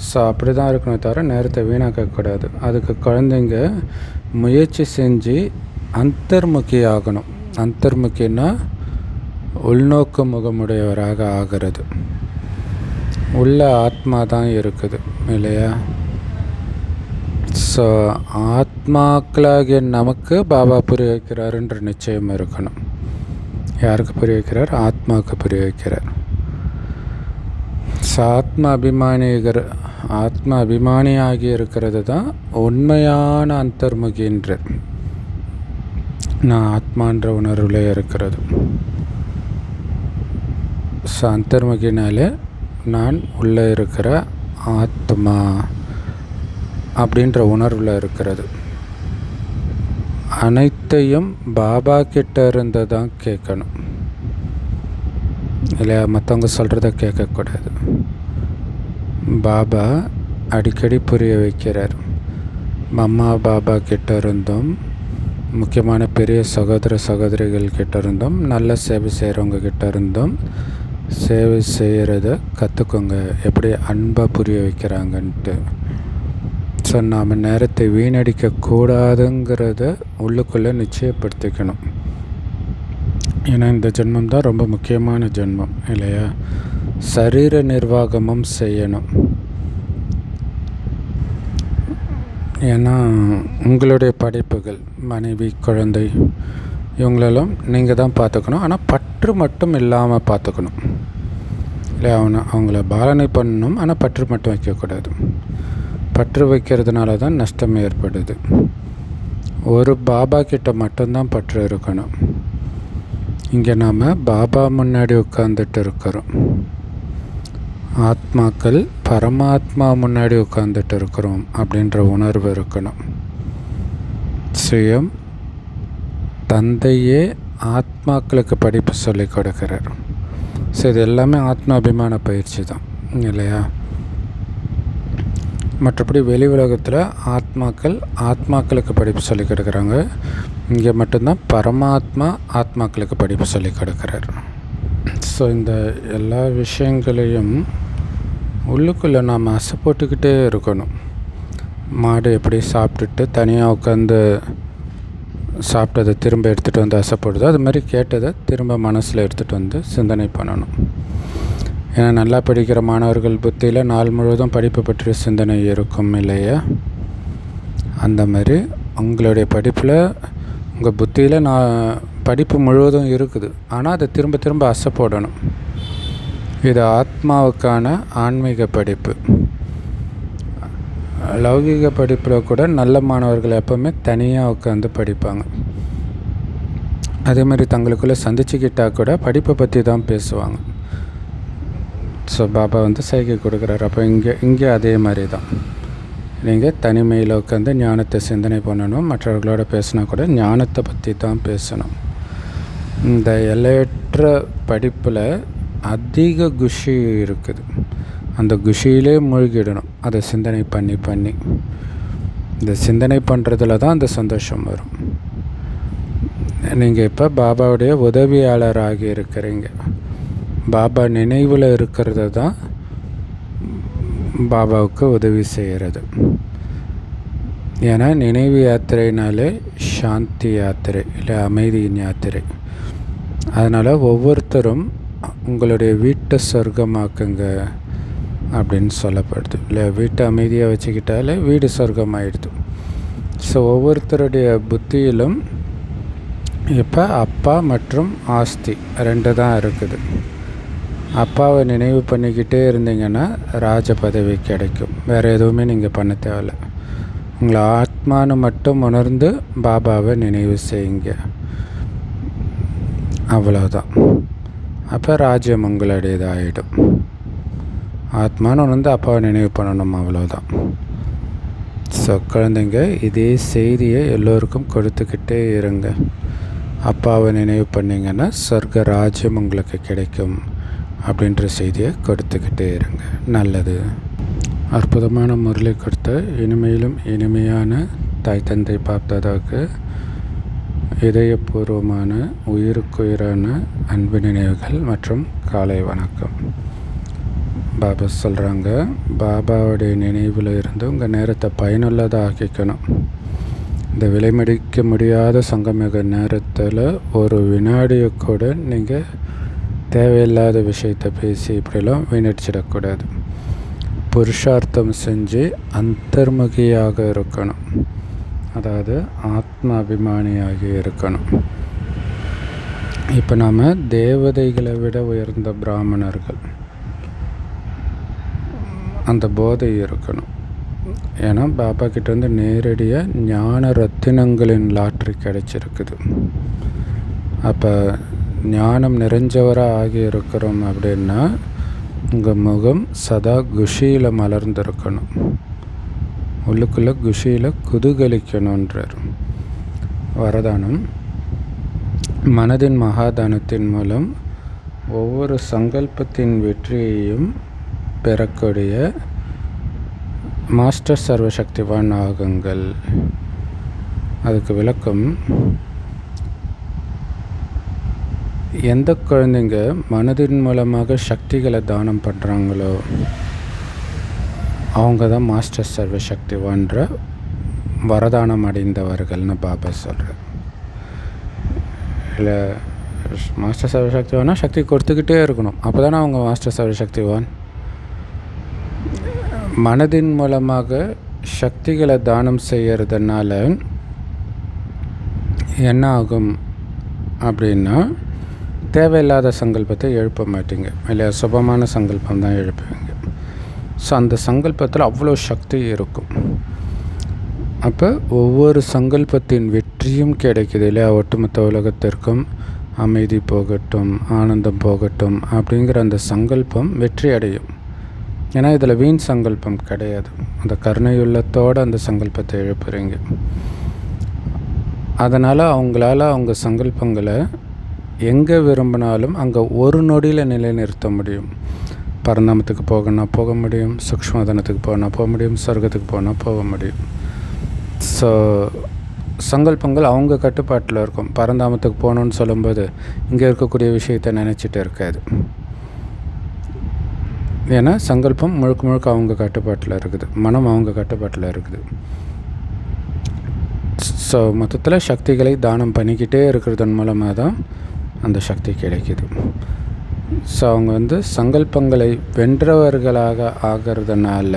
ஸோ அப்படி தான் இருக்கணும், தவிர நேரத்தை வீணாக்கக்கூடாது. அதுக்கு குழந்தைங்க முயற்சி செஞ்சு அந்தர்முகி ஆகணும். அந்தர்முகின்னா உள்நோக்கு முகமுடையவராக ஆகிறது. உள்ள ஆத்மா தான் இருக்குது இல்லையா. ஸோ ஆத்மாக்களாகிய நமக்கு பாபா புரிய வைக்கிறாருன்ற நிச்சயம் இருக்கணும். யாருக்கு புரிய வைக்கிறார்? ஆத்மாவுக்கு புரிய வைக்கிறார். ஸோ ஆத்மா அபிமானியாகி இருக்கிறது தான் உண்மையான அந்தர்முகின்ற, நான் ஆத்மான்ற உணர்வில் இருக்கிறது. ஸோ அந்தர்முகினாலே நான் உள்ளே இருக்கிற ஆத்மா அப்படின்ற உணர்வில் இருக்கிறது. அனைத்தையும் பாபா கிட்ட இருந்து தான் கேட்கணும் இல்லையா. மற்றவங்க சொல்கிறத கேட்கக்கூடாது. பாபா அடிக்கடி புரிய வைக்கிறார். அம்மா பாபா கிட்ட இருந்தும், முக்கியமான பெரிய சகோதர சகோதரிகள் கிட்ட இருந்தும், நல்ல சேவை செய்கிறவங்க கிட்ட இருந்தும் சேவை செய்கிறத கற்றுக்கோங்க, எப்படி அன்பாக புரிய வைக்கிறாங்கன்ட்டு. ஸோ நாம் நேரத்தை வீணடிக்கக்கூடாதுங்கிறத உள்ளுக்குள்ளே நிச்சயப்படுத்திக்கணும். ஏன்னா இந்த ஜென்மம் தான் ரொம்ப முக்கியமான ஜென்மம் இல்லையா. சரீர நிர்வாகமும் செய்யணும். ஏன்னா உங்களுடைய படைப்புகள், மனைவி, குழந்தை, இவங்களெல்லாம் நீங்கள் தான் பார்த்துக்கணும். ஆனால் பற்று மட்டும் இல்லாமல் பார்த்துக்கணும் இல்லையா. அவங்கள பாலனை பண்ணணும், ஆனால் பற்று மட்டும் வைக்கக்கூடாது. பற்று வைக்கிறதுனால தான் நஷ்டம் ஏற்படுது. ஒரு பாபா கிட்ட மட்டும்தான் பற்று இருக்கணும். இங்கே நாம் பாபா முன்னாடி உட்காந்துட்டு இருக்கிறோம். ஆத்மாக்கள் பரமாத்மா முன்னாடி உட்காந்துட்டு இருக்கிறோம் அப்படின்ற உணர்வு இருக்கணும். சுயம் தந்தையே ஆத்மாக்களுக்கு படிப்பு சொல்லி கொடுக்கிறார். ஸோ இது எல்லாமே ஆத்மாபிமான பயிற்சி தான் இல்லையா. மற்றபடி வெளி உலகத்தில் ஆத்மாக்களுக்கு படிப்பு சொல்லிக் கொடுக்குறாங்க. இங்கே மட்டும்தான் பரமாத்மா ஆத்மாக்களுக்கு படிப்பு சொல்லிக் கொடுக்குறார். ஸோ இந்த எல்லா விஷயங்களையும் உள்ளுக்குள்ளே நாம் அசை போட்டுக்கிட்டே இருக்கணும். மாடு எப்படி சாப்பிட்டுட்டு தனியாக உட்காந்து சாப்பிட்டதை திரும்ப எடுத்துகிட்டு வந்து அசைப்படுதோ, அது மாதிரி கேட்டதை திரும்ப மனசில் எடுத்துகிட்டு வந்து சிந்தனை பண்ணணும். ஏன்னா நல்லா படிக்கிற மாணவர்கள் புத்தியில் நாள் முழுவதும் படிப்பு பற்றிய சிந்தனை இருக்கும் இல்லையா. அந்த மாதிரி உங்களுடைய படிப்பில், உங்கள் புத்தியில் படிப்பு முழுவதும் இருக்குது, ஆனால் அதை திரும்ப திரும்ப அசை போடணும். இது ஆத்மாவுக்கான ஆன்மீக படிப்பு. லௌகிக படிப்பில் கூட நல்ல மாணவர்கள் எப்போவுமே தனியாக உட்காந்து படிப்பாங்க. அதேமாதிரி தங்களுக்குள்ளே சந்திச்சுக்கிட்டால் கூட படிப்பை பற்றி தான் பேசுவாங்க. ஸோ பாபா சைகை கொடுக்குறாரு. அப்போ இங்கே அதே மாதிரி தான் நீங்கள் தனிமையில் உட்காந்து ஞானத்தை சிந்தனை பண்ணணும். மற்றவர்களோட பேசினா கூட ஞானத்தை பற்றி தான் பேசணும். இந்த எல்லையற்ற படிப்பில் அதிக குஷி இருக்குது. அந்த குஷியிலே மூழ்கிடணும். அதை சிந்தனை பண்ணி இந்த சிந்தனை பண்ணுறதுல தான் அந்த சந்தோஷம் வரும். நீங்கள் இப்போ பாபாவுடைய உதவியாளராக இருக்கிறீங்க. பாபா நினைவில் இருக்கிறது தான் பாபாவுக்கு உதவி செய்கிறது. ஏன்னா நினைவு யாத்திரைனாலே சாந்தி யாத்திரை, இல்லை அமைதியின் யாத்திரை. அதனால் ஒவ்வொருத்தரும் உங்களுடைய வீட்டை சொர்க்கமாக்குங்க அப்படின்னு சொல்லப்படுது. இல்லை, வீட்டை அமைதியாக வச்சுக்கிட்டாலே வீடு சொர்க்கமாயிடுது. ஸோ ஒவ்வொருத்தருடைய புத்தியிலும் இப்போ அப்பா மற்றும் ஆஸ்தி 2 தான் இருக்குது. அப்பாவை நினைவு பண்ணிக்கிட்டே இருந்தீங்கன்னா ராஜ பதவி கிடைக்கும். வேறு எதுவுமே நீங்கள் பண்ண தேவையில்ல. உங்களை ஆத்மானு மட்டும் உணர்ந்து பாபாவை நினைவு செய்யுங்க, அவ்வளோதான். அப்போ ராஜ்யம் உங்களுடையதாகிடும். ஆத்மானு உணர்ந்து அப்பாவை நினைவு பண்ணணும், அவ்வளோதான். ஸோ குழந்தைங்க, இதே செய்தியை எல்லோருக்கும் கொடுத்துக்கிட்டே இருங்க. அப்பாவை நினைவு பண்ணிங்கன்னா சொர்க்க ராஜ்யம் உங்களுக்கு கிடைக்கும் அப்படின்ற செய்தியை கொடுத்துக்கிட்டே இருங்க. நல்லது. அற்புதமான முரளி கொடுத்த இனிமையிலும் இனிமையான தாய் தந்தை பாப்தாதாவுக்கு இதயபூர்வமான உயிருக்குயிரான அன்பு நினைவுகள் மற்றும் காலை வணக்கம். பாபா சொல்கிறாங்க, பாபாவுடைய நினைவில் இருந்து உங்கள் நேரத்தை பயனுள்ளதாக ஆக்கிக்கணும். இந்த விலைமடிக்க முடியாத சங்கமிக நேரத்தில் ஒரு வினாடியை கூட நீங்கள் தேவையில்லாத விஷயத்தை பேசி இப்படிலாம் வீணடிச்சிடக்கூடாது. புருஷார்த்தம் செஞ்சு அந்தர்முகியாக இருக்கணும். அதாவது ஆத்ம அபிமானியாக இருக்கணும். இப்போ நாம் தேவதைகளை விட உயர்ந்த பிராமணர்கள். அந்த போதை இருக்கணும். ஏன்னா பாபா கிட்டேருந்து நேரடியாக ஞான ரத்தினங்களின் லாட்ரி கிடைச்சிருக்குது. அப்போ ஞானம் நிறைஞ்சவராக ஆகி இருக்கிறோம் அப்படின்னா உங்கள் முகம் சதா குஷியில் மலர்ந்திருக்கணும். உள்ளுக்குள்ளே குஷியில் குதூகலிக்கணுன்றார். வரதானம்: மனதின் மகாதானத்தின் மூலம் ஒவ்வொரு சங்கல்பத்தின் வெற்றியையும் பெறக்கூடிய மாஸ்டர் சர்வசக்திவான் ஆகுங்கள். அதுக்கு விளக்கம்: எந்த குழந்தைங்க மனதின் மூலமாக சக்திகளை தானம் பண்ணுறாங்களோ அவங்க தான் மாஸ்டர் சர்வசக்திவான்ற வரதானம் அடைந்தவர்கள்னு பாபா சொல்கிறார். இல்லை, மாஸ்டர் சர்வசக்திவானா சக்தி கொடுத்துக்கிட்டே இருக்கணும். அப்போ தானே அவங்க மாஸ்டர் சர்வசக்திவான். மனதின் மூலமாக சக்திகளை தானம் செய்கிறதுனால என்ன ஆகும் அப்படின்னா, தேவையில்லாத சங்கல்பத்தை எழுப்ப மாட்டீங்க, இல்லையா? சுபமான சங்கல்பம் தான் எழுப்புவீங்க. ஸோ அந்த சங்கல்பத்தில் அவ்வளோ சக்தி இருக்கும். அப்போ ஒவ்வொரு சங்கல்பத்தின் வெற்றியும் கிடைக்குது, இல்லையா? ஒட்டுமொத்த உலகத்திற்கும் அமைதி போகட்டும், ஆனந்தம் போகட்டும் அப்படிங்கிற அந்த சங்கல்பம் வெற்றி அடையும். ஏன்னா இதில் வீண் சங்கல்பம் கிடையாது. அந்த கருணையுள்ளத்தோடு அந்த சங்கல்பத்தை எழுப்புறீங்க. அதனால் அவங்களால அவங்க சங்கல்பங்களை எங்கே விரும்பினாலும் அங்கே ஒரு நொடியில் நிலைநிறுத்த முடியும். பரந்தாமத்துக்கு போகணுன்னா போக முடியும், சூக்ஷ்மதனத்துக்கு போகணுன்னா போக முடியும், சொர்க்கத்துக்கு போகணுன்னா போக முடியும். ஸோ சங்கல்பங்கள் அவங்க கட்டுப்பாட்டில் இருக்கும். பரந்தாமத்துக்கு போகணுன்னு சொல்லும்போது இங்கே இருக்கக்கூடிய விஷயத்தை நினச்சிட்டு இருக்காது. ஏன்னா சங்கல்பம் முழுக்க முழுக்க அவங்க கட்டுப்பாட்டில் இருக்குது, மனம் அவங்க கட்டுப்பாட்டில் இருக்குது. ஸோ மொத்தத்தில் சக்திகளை தானம் பண்ணிக்கிட்டே இருக்கிறதன் மூலமாக தான் அந்த சக்தி கிடைக்கிது. ஸோ அவங்க சங்கல்பங்களை வென்றவர்களாக ஆகிறதுனால,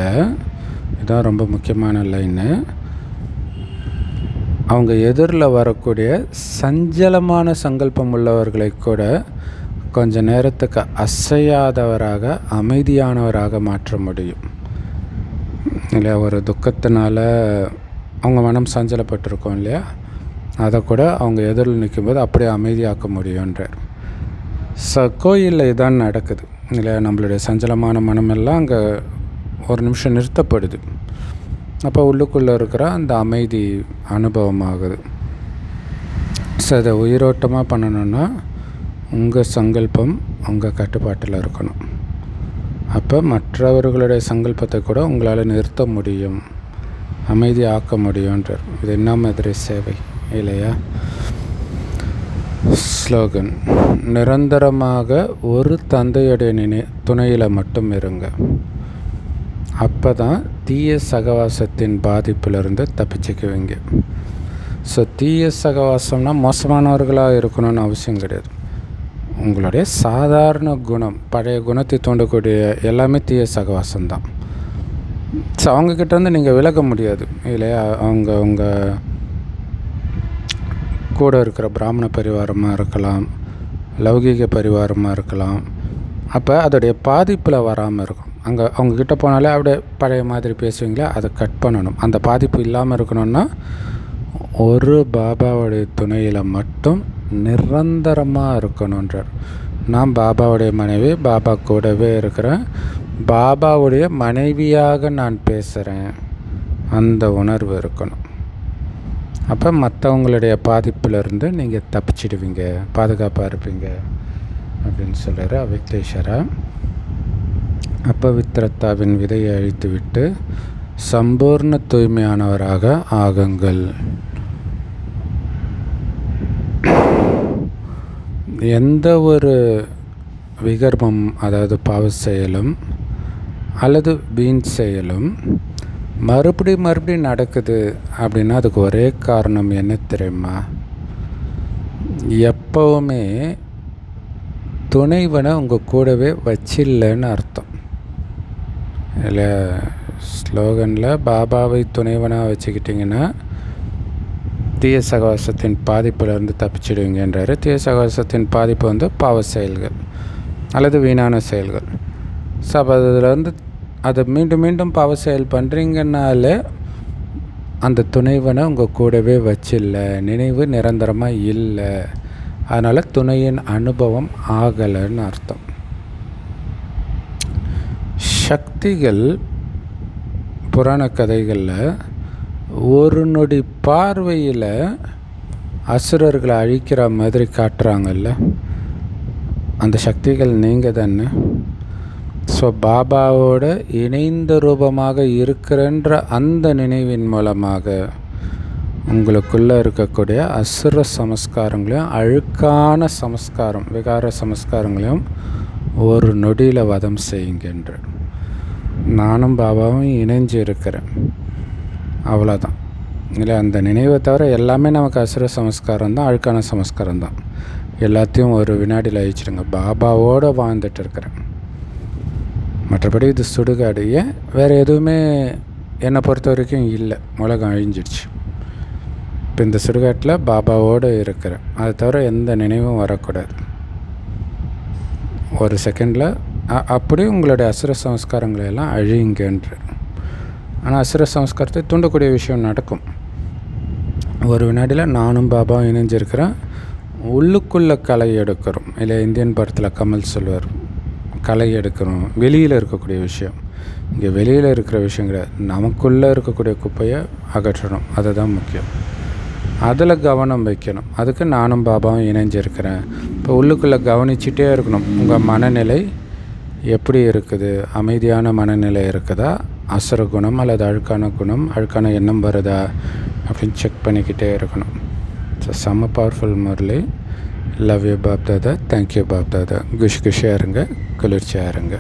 இதுதான் ரொம்ப முக்கியமான லைன்னு, அவங்க எதிரில் வரக்கூடிய சஞ்சலமான சங்கல்பம் உள்ளவர்களை கூட கொஞ்ச நேரத்துக்கு அசையாதவராக அமைதியானவராக மாற்ற முடியும். இல்லையா, ஒரு துக்கத்தினால அவங்க மனம் சஞ்சலப்பட்டிருக்கோம் இல்லையா, அதை கூட அவங்க எதிரில் நிற்கும்போது அப்படியே அமைதியாக்க முடியுன்றார். கோயிலில் இதான் நடக்குது இல்லையா, நம்மளுடைய சஞ்சலமான மனமெல்லாம் அங்கே ஒரு நிமிஷம் நிறுத்தப்படுது. அப்போ உள்ளுக்குள்ளே இருக்கிற அந்த அமைதி அனுபவமாகுது. அதை உயிரோட்டமாக பண்ணணுன்னா உங்கள் சங்கல்பம் உங்கள் கட்டுப்பாட்டில் இருக்கணும். அப்போ மற்றவர்களுடைய சங்கல்பத்தை கூட உங்களால் நிறுத்த முடியும், அமைதி ஆக்க முடியுன்றார். இது என்ன மாதிரி சேவை இல்லையா. ஸ்லோகன்: நிரந்தரமாக ஒரு தந்தையுடைய துணையில் மட்டும் இருங்க. அப்போ தான் தீய சகவாசத்தின் பாதிப்பிலிருந்து தப்பிச்சுக்குவீங்க. தீய சகவாசம்னா மோசமானவர்களாக இருக்கணும்னு அவசியம் கிடையாது. உங்களுடைய சாதாரண குணம், பழைய குணத்தை தூண்டக்கூடிய எல்லாமே தீய சகவாசம்தான். அவங்கக்கிட்ட நீங்கள் விலக முடியாது இல்லையா. உங்கள் கூட இருக்கிற பிராமண பரிவாரமாக இருக்கலாம், லௌகீக பரிவாரமாக இருக்கலாம். அப்போ அதோடைய பாதிப்பில் வராமல் இருக்கும். அவங்கக்கிட்ட போனாலே அப்படியே பழைய மாதிரி பேசுவீங்களே, அதை கட் பண்ணணும். அந்த பாதிப்பு இல்லாமல் இருக்கணும்னா ஒரு பாபாவுடைய துணையில் மட்டும் நிரந்தரமாக இருக்கணுன்றார். நான் பாபாவுடைய மனைவி, பாபா கூடவே இருக்கிறேன், பாபாவுடைய மனைவியாக நான் பேசுகிறேன், அந்த உணர்வு இருக்கணும். அப்போ மற்றவங்களுடைய பாதிப்பிலிருந்து நீங்கள் தப்பிச்சிடுவீங்க, பாதுகாப்பாக இருப்பீங்க அப்படின்னு சொல்கிறார் அவிக்தேஸ்வரா. அப்பவித்திரத்தாவின் விதையை அழித்துவிட்டு சம்பூர்ண தூய்மையானவராக ஆகுங்கள். எந்த ஒரு விகர்மம், அதாவது பாவ செயலும் அல்லது வீண் செயலும் மறுபடியும் நடக்குது அப்படின்னா அதுக்கு ஒரே காரணம் என்ன தெரியுமா? எப்போவுமே துணைவனை உங்கள் கூடவே வச்சில்லைன்னு அர்த்தம் இல்லை. ஸ்லோகனில் பாபாவை துணைவனாக வச்சுக்கிட்டிங்கன்னா தீய சகவாசத்தின் பாதிப்பிலிருந்து தப்பிச்சிடுவீங்கன்றாரு. தீய சகவாசத்தின் பாதிப்பு பாவ செயல்கள் அல்லது வீணான செயல்கள். அப்போ அதில் அதை மீண்டும் மீண்டும் பாவ செயல் பண்ணுறீங்கன்னாலே அந்த துணைவனை உங்கள் கூடவே வச்சில்ல, நினைவு நிரந்தரமாக இல்லை, அதனால் துணையின் அனுபவம் ஆகலைன்னு அர்த்தம். சக்திகள் புராண கதைகளில் ஒரு நொடி பார்வையில் அசுரர்களை அழிக்கிற மாதிரி காட்டுறாங்கல்ல, அந்த சக்திகள் நீங்கள் தானே. பாபாவோட இணைந்த ரூபமாக இருக்கிறன்ற அந்த நினைவின் மூலமாக உங்களுக்குள்ளே இருக்கக்கூடிய அசுர சமஸ்காரங்களையும் அழுக்கான சமஸ்காரம், விகார சமஸ்காரங்களையும் ஒரு நொடியில் வதம் செய்யுங்கன்ற. நானும் பாபாவும் இணைஞ்சு இருக்கிறேன், அவ்வளோதான் இல்லை. அந்த நினைவை தவிர எல்லாமே நமக்கு அசுர சமஸ்காரம் தான், அழுக்கான சமஸ்காரம் தான். எல்லாத்தையும் ஒரு வினாடியில் அழிச்சிடுங்க. பாபாவோடு வாழ்ந்துட்டு இருக்கிறேன், மற்றபடி இது சுடுகாடு. ஏன் வேறு எதுவுமே என்னை பொறுத்த வரைக்கும் இல்லை, உலகம் அழிஞ்சிடுச்சு. இப்போ இந்த சுடுகாட்டில் பாபாவோடு இருக்கிறேன், அதை தவிர எந்த நினைவும் வரக்கூடாது. ஒரு செகண்டில் அப்படியே உங்களுடைய அசுர சமஸ்காரங்களை எல்லாம் அழியுங்கன்ற. ஆனால் அசுர சமஸ்காரத்தை தூண்டக்கூடிய விஷயம் நடக்கும். ஒரு வினாடியில் நானும் பாபாவும் இணைஞ்சிருக்கிறேன், உள்ளுக்குள்ளே களை எடுக்கிறோம் இல்லை. இந்தியன் படத்தில் கமல் சொல்வார், களை எடுக்கிறோம், வெளியில் இருக்கக்கூடிய விஷயம். இங்கே வெளியில் இருக்கிற விஷயம் கிடையாது, நமக்குள்ளே இருக்கக்கூடிய குப்பையை அகற்றணும், அதுதான் முக்கியம். அதில் கவனம் வைக்கணும். அதுக்கு நானும் பாபாவும் இணைஞ்சிருக்கிறேன். இப்போ உள்ளுக்குள்ளே கவனிச்சிட்டே இருக்கணும், உங்கள் மனநிலை எப்படி இருக்குது, அமைதியான மனநிலை இருக்குதா, அசுர குணம் அல்லது அழுக்கான குணம், அழுக்கான எண்ணம் வருதா அப்படின்னு செக் பண்ணிக்கிட்டே இருக்கணும். ஸோ செம்ம powerful Murali. Love you Bap Dada, thank you Bap Dada. குஷியாக இருங்க, குளிர்ச்சியாக இருங்க.